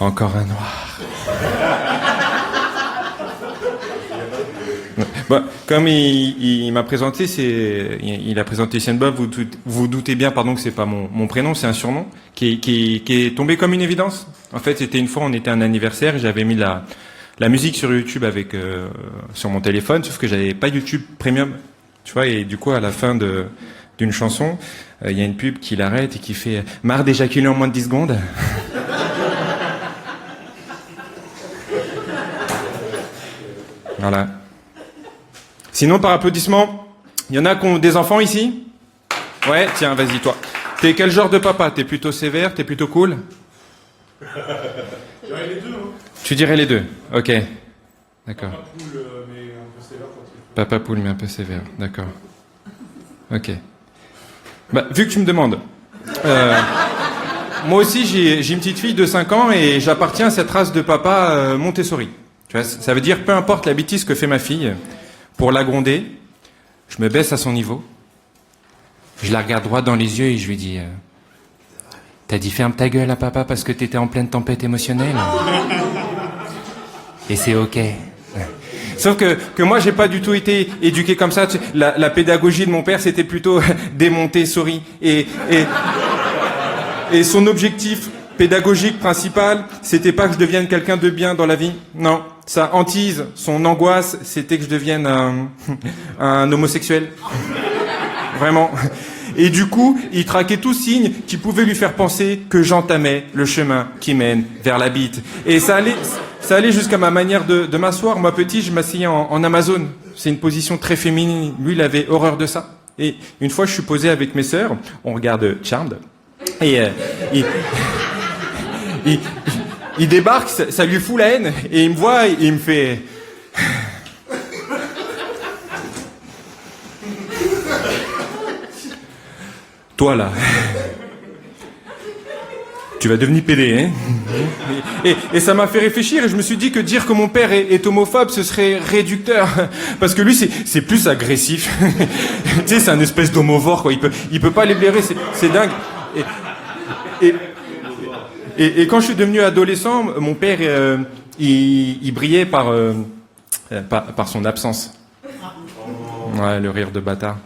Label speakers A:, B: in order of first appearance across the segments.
A: Encore un noir. Bon, comme il m'a présenté, il a présenté Sian Bob, vous doutez bien, pardon, que c'est pas mon prénom, c'est un surnom, qui est tombé comme une évidence. En fait, c'était une fois, on était à un anniversaire, j'avais mis la musique sur YouTube sur mon téléphone, sauf que j'avais pas YouTube Premium, tu vois, et du coup, à la fin d'une chanson, il y a une pub qui l'arrête et qui fait « Marre d'éjaculer en moins de 10 secondes ?» Voilà. Sinon, par applaudissement, il y en a qui ont des enfants ici? Ouais, tiens, vas-y, toi. T'es quel genre de papa? T'es plutôt sévère? T'es plutôt cool?
B: Je dirais les deux, hein.
A: Tu dirais les deux, ok. D'accord.
B: Papa poule, mais un peu sévère quand il...
A: Papa poule, mais un peu sévère, d'accord. Ok. Bah, vu que tu me demandes, moi aussi j'ai une petite fille de 5 ans et j'appartiens à cette race de papa Montessori. Tu vois, ça veut dire peu importe la bêtise que fait ma fille, pour la gronder, je me baisse à son niveau, je la regarde droit dans les yeux et je lui dis t'as dit ferme ta gueule à papa parce que t'étais en pleine tempête émotionnelle. Et c'est ok. Sauf que moi j'ai pas du tout été éduqué comme ça. La pédagogie de mon père c'était plutôt démonter souris et son objectif pédagogique principal c'était pas que je devienne quelqu'un de bien dans la vie. Non, sa hantise, son angoisse c'était que je devienne un homosexuel. Vraiment. Et du coup, il traquait tout signe qui pouvait lui faire penser que j'entamais le chemin qui mène vers la bite. Et ça allait jusqu'à ma manière de m'asseoir. Moi, petit, je m'asseyais en Amazon. C'est une position très féminine. Lui, il avait horreur de ça. Et une fois, je suis posé avec mes sœurs. On regarde Charmed. Et il débarque, ça lui fout la haine. Et il me voit et il me fait... Toi, là, tu vas devenir pédé, hein? Et ça m'a fait réfléchir et je me suis dit que dire que mon père est homophobe, ce serait réducteur. Parce que lui, c'est plus agressif. Tu sais, c'est un espèce d'homovore, quoi. Il peut pas les blairer, c'est dingue. Et quand je suis devenu adolescent, mon père, il brillait par son absence. Ouais, le rire de bâtard.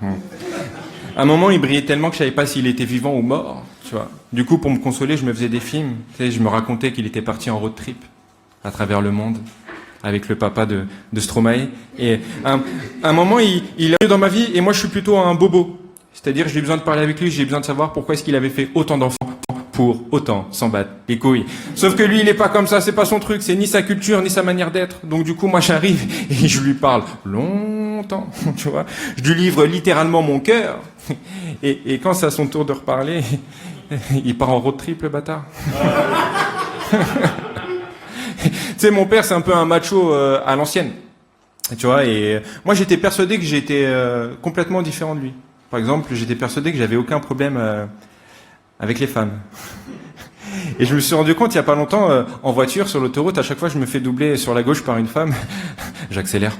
A: À un moment, il brillait tellement que je savais pas s'il était vivant ou mort, tu vois. Du coup, pour me consoler, je me faisais des films. Tu sais, je me racontais qu'il était parti en road trip à travers le monde avec le papa de Stromae. Et à un moment, il est venu dans ma vie et moi, je suis plutôt un bobo. C'est-à-dire, j'ai besoin de parler avec lui, j'ai besoin de savoir pourquoi est-ce qu'il avait fait autant d'enfants pour autant s'en battre les couilles. Sauf que lui, il est pas comme ça, c'est pas son truc, c'est ni sa culture, ni sa manière d'être. Donc du coup, moi, j'arrive et je lui parle longtemps, tu vois. Je lui livre littéralement mon cœur. Et quand c'est à son tour de reparler, il part en road trip, le bâtard. Tu sais, mon père, c'est un peu un macho à l'ancienne. Tu vois, et moi, j'étais persuadé que j'étais complètement différent de lui. Par exemple, j'étais persuadé que j'avais aucun problème avec les femmes. Et je me suis rendu compte il y a pas longtemps, en voiture, sur l'autoroute, à chaque fois que je me fais doubler sur la gauche par une femme, j'accélère.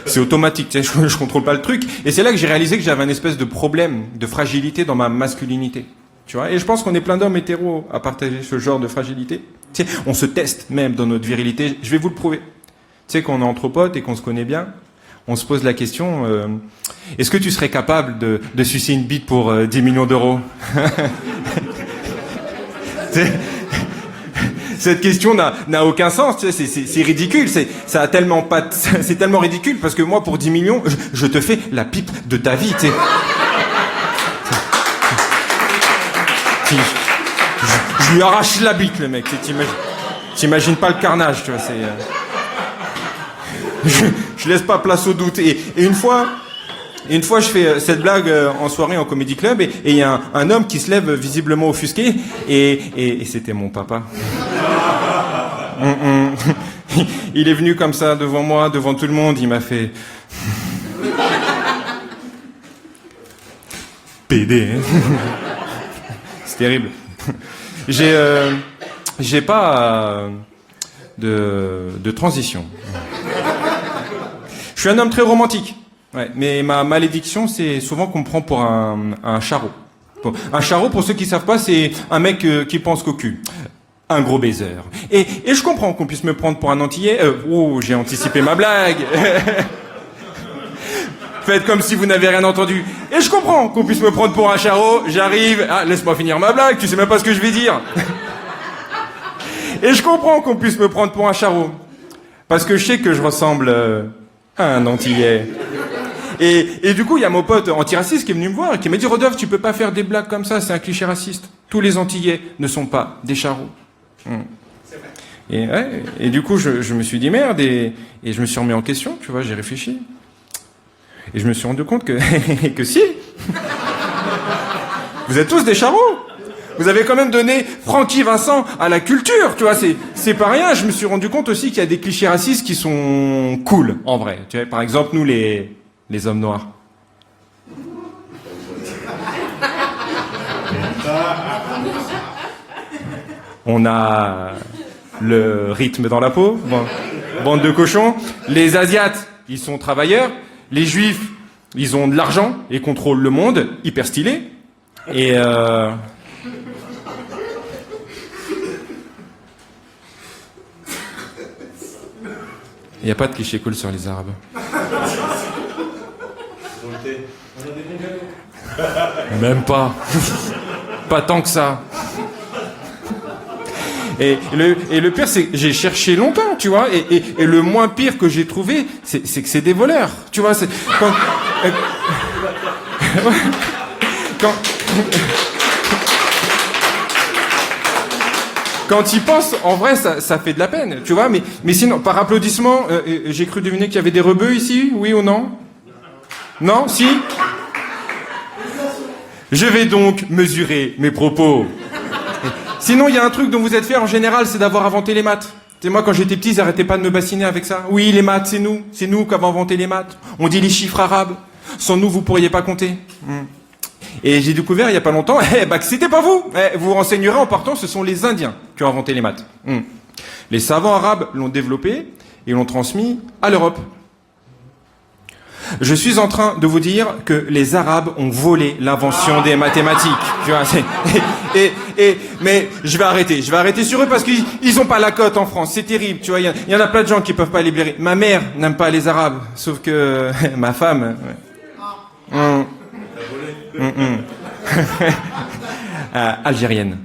A: C'est automatique, tu sais, je contrôle pas le truc. Et c'est là que j'ai réalisé que j'avais un espèce de problème, de fragilité dans ma masculinité. Tu vois, et je pense qu'on est plein d'hommes hétéros à partager ce genre de fragilité. Tu sais, on se teste même dans notre virilité. Je vais vous le prouver. Tu sais, quand on est entre potes et qu'on se connaît bien, on se pose la question, est-ce que tu serais capable de sucer une bite pour 10 millions d'euros? Cette question n'a aucun sens, tu sais, c'est ridicule, c'est tellement ridicule parce que moi, pour 10 millions, je te fais la pipe de ta vie, tu sais. Je lui arrache la bite, le mec, t'imagines pas le carnage, tu vois, c'est... Je laisse pas place au doute. Et une fois, je fais cette blague en soirée en comédie club et il y a un homme qui se lève visiblement offusqué et c'était mon papa. Il est venu comme ça devant moi, devant tout le monde, il m'a fait... PD, hein. C'est terrible. J'ai pas de transition. Je suis un homme très romantique, ouais, mais ma malédiction, c'est souvent qu'on me prend pour un charreau. Bon, un charreau, pour ceux qui savent pas, c'est un mec qui pense qu'au cul. Un gros baiser. Et je comprends qu'on puisse me prendre pour un Antillais. J'ai anticipé ma blague. Faites comme si vous n'avez rien entendu. Et je comprends qu'on puisse me prendre pour un charreau. J'arrive. Ah, laisse-moi finir ma blague, tu sais même pas ce que je vais dire. Et je comprends qu'on puisse me prendre pour un charreau. Parce que je sais que je ressemble à un Antillais. Et du coup, il y a mon pote antiraciste qui est venu me voir et qui m'a dit « Rodolphe, tu peux pas faire des blagues comme ça, c'est un cliché raciste. Tous les Antillais ne sont pas des charros. Et du coup, je me suis dit merde et je me suis remis en question, tu vois, j'ai réfléchi. Et je me suis rendu compte que, que si. Vous êtes tous des charros. Vous avez quand même donné Francky Vincent à la culture, tu vois, c'est pas rien. Je me suis rendu compte aussi qu'il y a des clichés racistes qui sont cool, en vrai. Tu vois, par exemple, nous, les hommes noirs. On a le rythme dans la peau, bande de cochons. Les Asiates, ils sont travailleurs. Les Juifs, ils ont de l'argent et contrôlent le monde, hyper stylé. Et il n'y a pas de cliché cool sur les Arabes. Même pas. Pas tant que ça. Et le pire, c'est que j'ai cherché longtemps, tu vois, et le moins pire que j'ai trouvé, c'est que c'est des voleurs, tu vois, c'est... Quand ils pensent, en vrai, ça fait de la peine, tu vois, mais sinon, par applaudissement, j'ai cru deviner qu'il y avait des rebeux ici, oui ou non? Non? Si? Je vais donc mesurer mes propos. Sinon, il y a un truc dont vous êtes fiers en général, c'est d'avoir inventé les maths. C'est moi, quand j'étais petit, ils arrêtaient pas de me bassiner avec ça. Oui, les maths, c'est nous qui avons inventé les maths. On dit les chiffres arabes. Sans nous, vous pourriez pas compter. Et j'ai découvert il y a pas longtemps, que c'était pas vous. Vous vous renseignerez en partant, ce sont les Indiens qui ont inventé les maths. Les savants arabes l'ont développé et l'ont transmis à l'Europe. Je suis en train de vous dire que les Arabes ont volé l'invention des mathématiques. Tu vois, mais je vais arrêter sur eux parce qu'ils ont pas la cote en France. C'est terrible, tu vois. Il y en a plein de gens qui peuvent pas les blairer. Ma mère n'aime pas les Arabes, sauf que ma femme. Algérienne.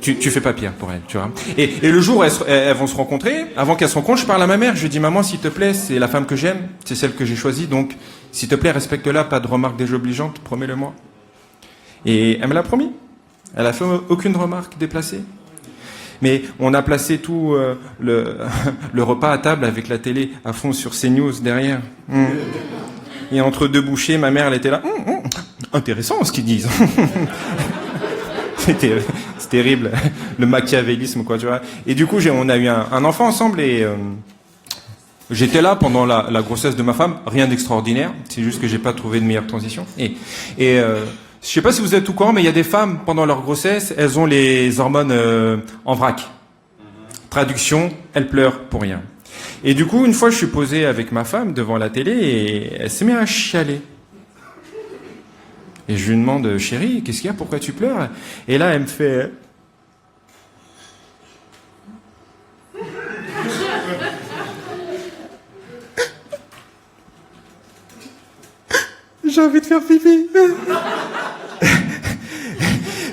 A: Tu fais pas pire pour elle, tu vois. Et le jour où elles vont se rencontrer, avant qu'elles se rencontrent, je parle à ma mère, je lui dis, maman, s'il te plaît, c'est la femme que j'aime, c'est celle que j'ai choisie, donc, s'il te plaît, respecte-la, pas de remarques désobligeantes, promets-le-moi. Et elle me l'a promis. Elle a fait aucune remarque déplacée. Mais on a placé tout le repas à table avec la télé à fond sur CNews derrière. Et entre deux bouchées, ma mère, elle était là. Intéressant ce qu'ils disent. C'est terrible, le machiavélisme, quoi, tu vois. Et du coup, on a eu un enfant ensemble et j'étais là pendant la grossesse de ma femme. Rien d'extraordinaire, c'est juste que j'ai pas trouvé de meilleure transition. Et je sais pas si vous êtes au courant, mais il y a des femmes, pendant leur grossesse, elles ont les hormones en vrac. Traduction, elles pleurent pour rien. Et du coup, une fois, je suis posé avec ma femme devant la télé et elle s'est mise à chialer. Et je lui demande, chérie, qu'est-ce qu'il y a? Pourquoi tu pleures? Et là, elle me fait... J'ai envie de faire pipi.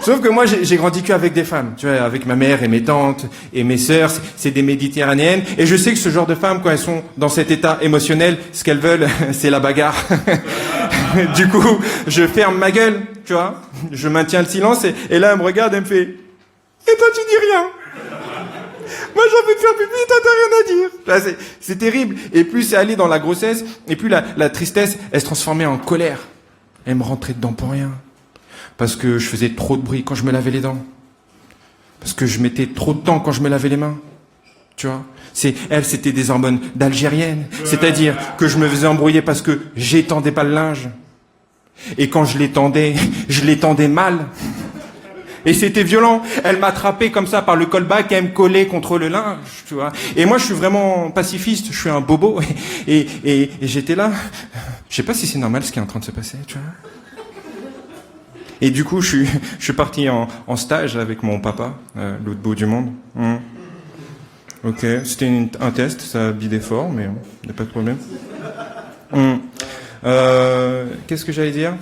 A: Sauf que moi, j'ai grandi qu'avec des femmes, tu vois, avec ma mère et mes tantes et mes sœurs, c'est des méditerranéennes. Et je sais que ce genre de femmes, quand elles sont dans cet état émotionnel, ce qu'elles veulent, c'est la bagarre. Du coup, je ferme ma gueule, tu vois, je maintiens le silence et là, elle me regarde, elle me fait « Et toi, tu dis rien ?» Moi, j'ai envie de faire pipi, toi, t'as rien à dire. Là, c'est terrible. Et plus c'est allé dans la grossesse, et plus la tristesse, elle se transformait en colère. Elle me rentrait dedans pour rien. Parce que je faisais trop de bruit quand je me lavais les dents. Parce que je mettais trop de temps quand je me lavais les mains. Tu vois, c'était des hormones d'Algérienne. C'est-à-dire que je me faisais embrouiller parce que j'étendais pas le linge. Et quand je l'étendais mal. Et c'était violent. Elle m'attrapait comme ça par le callback et elle me collait contre le linge, tu vois. Et moi, je suis vraiment pacifiste, je suis un bobo. Et j'étais là. Je sais pas si c'est normal ce qui est en train de se passer, tu vois. Et du coup, je suis parti en stage avec mon papa, l'autre bout du monde. Ok, c'était un test, ça a bidé fort, mais il n'y a pas de problème. Qu'est-ce que j'allais dire?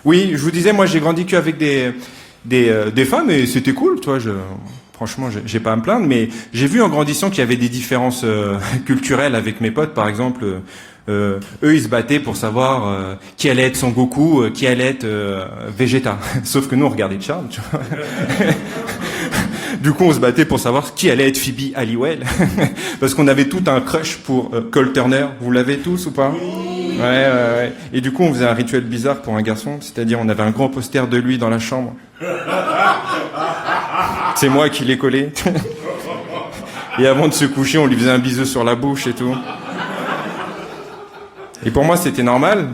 A: Oui, je vous disais, moi j'ai grandi qu'avec des femmes et c'était cool, tu vois. Franchement, j'ai pas à me plaindre, mais j'ai vu en grandissant qu'il y avait des différences culturelles avec mes potes, par exemple. Eux, ils se battaient pour savoir qui allait être Son Goku, qui allait être Vegeta. Sauf que nous, on regardait Charles, tu vois. Du coup, on se battait pour savoir qui allait être Phoebe Halliwell. Parce qu'on avait tout un crush pour Cole Turner. Vous l'avez tous ou pas? Ouais. Et du coup, on faisait un rituel bizarre pour un garçon. C'est-à-dire, on avait un grand poster de lui dans la chambre. C'est moi qui l'ai collé. Et avant de se coucher, on lui faisait un bisou sur la bouche et tout. Et pour moi, c'était normal.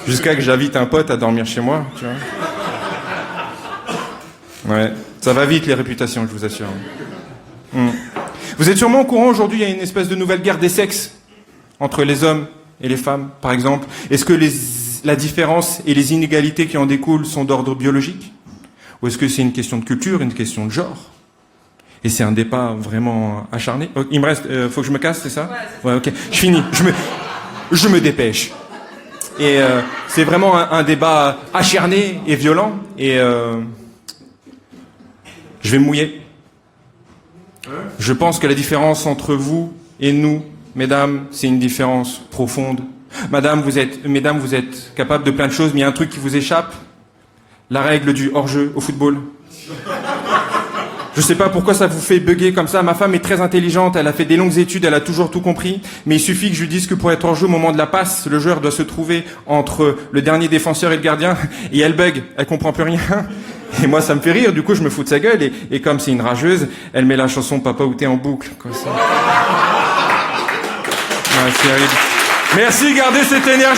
A: Jusqu'à que j'invite un pote à dormir chez moi, tu vois. Ouais. Ça va vite, les réputations, je vous assure. Vous êtes sûrement au courant, aujourd'hui, il y a une espèce de nouvelle guerre des sexes entre les hommes et les femmes, par exemple. Est-ce que la différence et les inégalités qui en découlent sont d'ordre biologique? Ou est-ce que c'est une question de culture, une question de genre? Et c'est un débat vraiment acharné. Oh, il me reste, faut que je me casse, c'est ça? Ouais, ok. Je finis. Je me dépêche. Et c'est vraiment un débat acharné et violent. Et je vais me mouiller. Je pense que la différence entre vous et nous, mesdames, c'est une différence profonde. Mesdames, vous êtes capables de plein de choses, mais il y a un truc qui vous échappe. La règle du hors-jeu au football. Je sais pas pourquoi ça vous fait bugger comme ça. Ma femme est très intelligente, elle a fait des longues études, elle a toujours tout compris. Mais il suffit que je lui dise que pour être hors jeu au moment de la passe, le joueur doit se trouver entre le dernier défenseur et le gardien. Et elle bug, elle comprend plus rien. Et moi ça me fait rire, du coup je me fous de sa gueule. Et comme c'est une rageuse, elle met la chanson Papa ou t'es en boucle. Quoi, ça. Ouais, c'est horrible. Merci, gardez cette énergie.